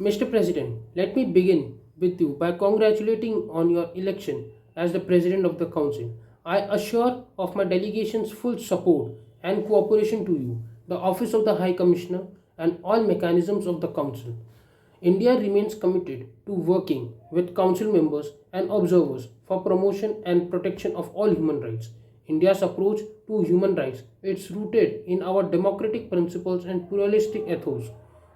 Mr. President, let me begin with you by congratulating on your election as the President of the Council. I assure of my delegation's full support and cooperation to you, the Office of the High Commissioner, and all mechanisms of the Council. India remains committed to working with Council members and observers for promotion and protection of all human rights. India's approach to human rights is rooted in our democratic principles and pluralistic ethos.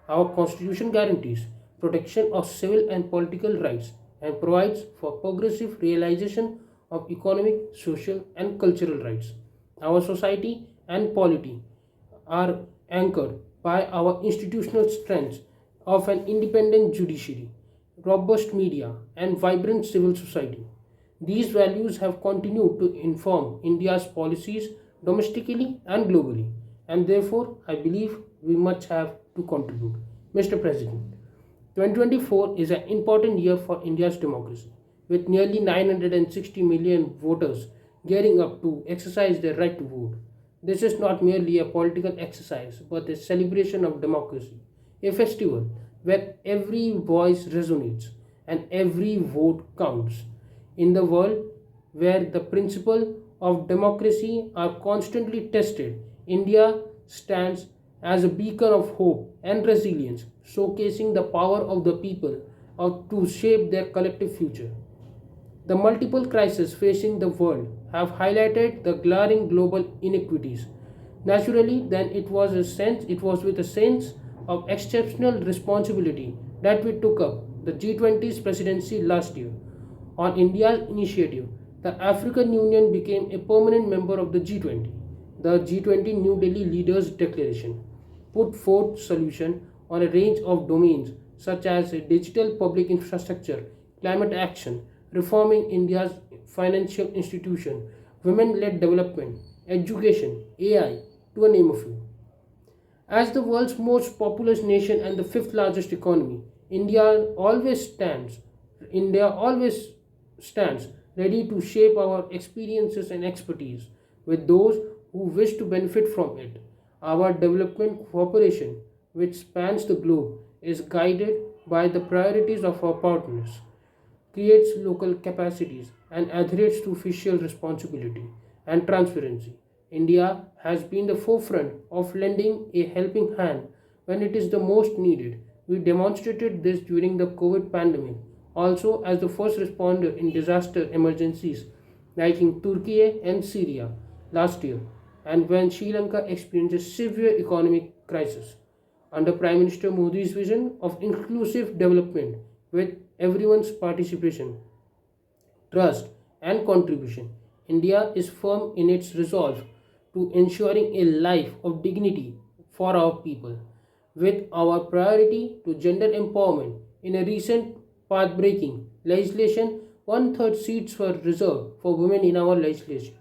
Our constitution guarantees protection of civil and political rights and provides for progressive realization of economic, social, and cultural rights. Our society and polity are anchored by our institutional strengths of an independent judiciary, robust media, and vibrant civil society. These values have continued to inform India's policies domestically and globally, and therefore I believe we much have to contribute. Mr. President, 2024 is an important year for India's democracy, with nearly 960 million voters gearing up to exercise their right to vote. This is not merely a political exercise, but a celebration of democracy, a festival where every voice resonates and every vote counts. In the world where the principle of democracy are constantly tested, India stands as a beacon of hope and resilience, showcasing the power of the people to shape their collective future. The multiple crises facing the world have highlighted the glaring global inequities. Naturally, then it was with a sense of exceptional responsibility that we took up the G20's presidency last year. On India's initiative, the African Union became a permanent member of the G20. The G20 New Delhi Leaders Declaration put forth solutions on a range of domains such as digital public infrastructure, climate action, reforming India's financial institution, women-led development, education, AI, to name a few. As the world's most populous nation and the fifth largest economy, India always stands ready to shape our experiences and expertise with those who wish to benefit from it. Our development cooperation, which spans the globe, is guided by the priorities of our partners, creates local capacities, and adheres to fiscal responsibility and transparency. India has been the forefront of lending a helping hand when it is the most needed. We demonstrated this during the COVID pandemic, also as the first responder in disaster emergencies like in Turkey and Syria last year, and when Sri Lanka experienced a severe economic crisis. Under Prime Minister Modi's vision of inclusive development with everyone's participation, trust, and contribution, India is firm in its resolve to ensuring a life of dignity for our people. With our priority to gender empowerment, in a recent path breaking legislation, one third seats were reserved for women in our legislature.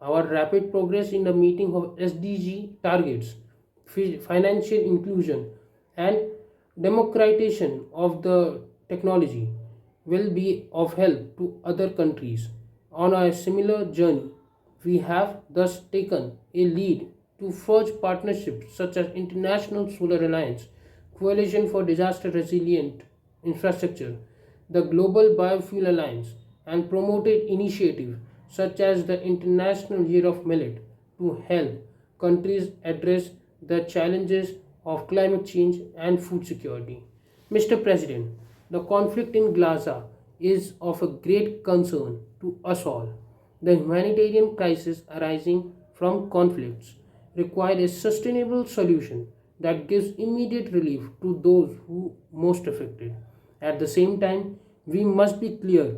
Our rapid progress in the meeting of SDG targets, financial inclusion, and democratization of the technology will be of help to other countries on a similar journey. We have thus taken a lead to forge partnerships such as International Solar Alliance, Coalition for Disaster Resilient Infrastructure, the Global Biofuel Alliance, and promoted initiatives such as the International Year of Millet to help countries address the challenges of climate change and food security. Mr. President, the conflict in Gaza is of a great concern to us all. The humanitarian crisis arising from conflicts require a sustainable solution that gives immediate relief to those who most affected. At the same time, we must be clear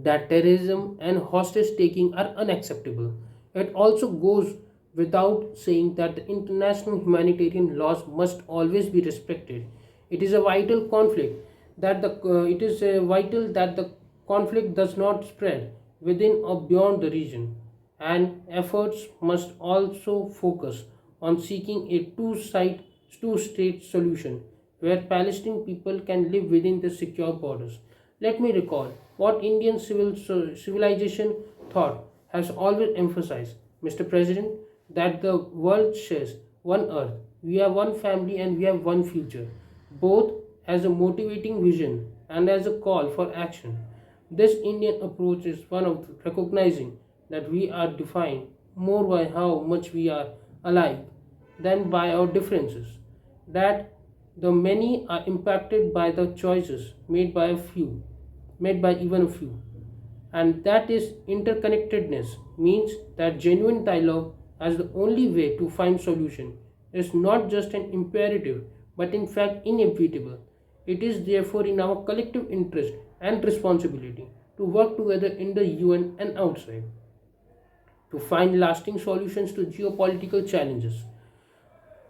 that terrorism and hostage taking are unacceptable. It also goes without saying that the international humanitarian laws must always be respected. It is a vital conflict it is vital that the conflict does not spread within or beyond the region, and efforts must also focus on seeking a two-state solution where Palestinian people can live within the secure borders. Let me recall what Indian civilization thought has always emphasized, Mr. President, that the world shares one earth, we are one family, and we have one future. Both as a motivating vision and as a call for action. This Indian approach is one of recognizing that we are defined more by how much we are alike than by our differences, that the many are impacted by the choices made by even a few, and that is interconnectedness means that genuine dialogue as the only way to find solution is not just an imperative but in fact inevitable. It is therefore in our collective interest and responsibility to work together in the UN and outside to find lasting solutions to geopolitical challenges.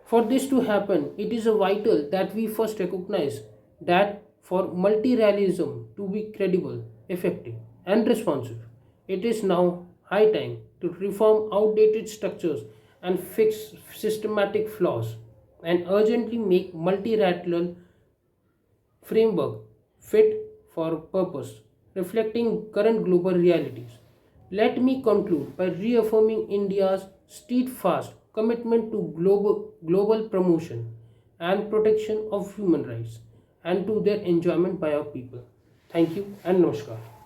For this to happen, it is vital that we first recognize that for multilateralism to be credible, effective, and responsive, it is now high time to reform outdated structures and fix systematic flaws and urgently make multilateral framework fit for purpose, reflecting current global realities. Let me conclude by reaffirming India's steadfast commitment to global promotion and protection of human rights and to their enjoyment by our people. Thank you and namaskar.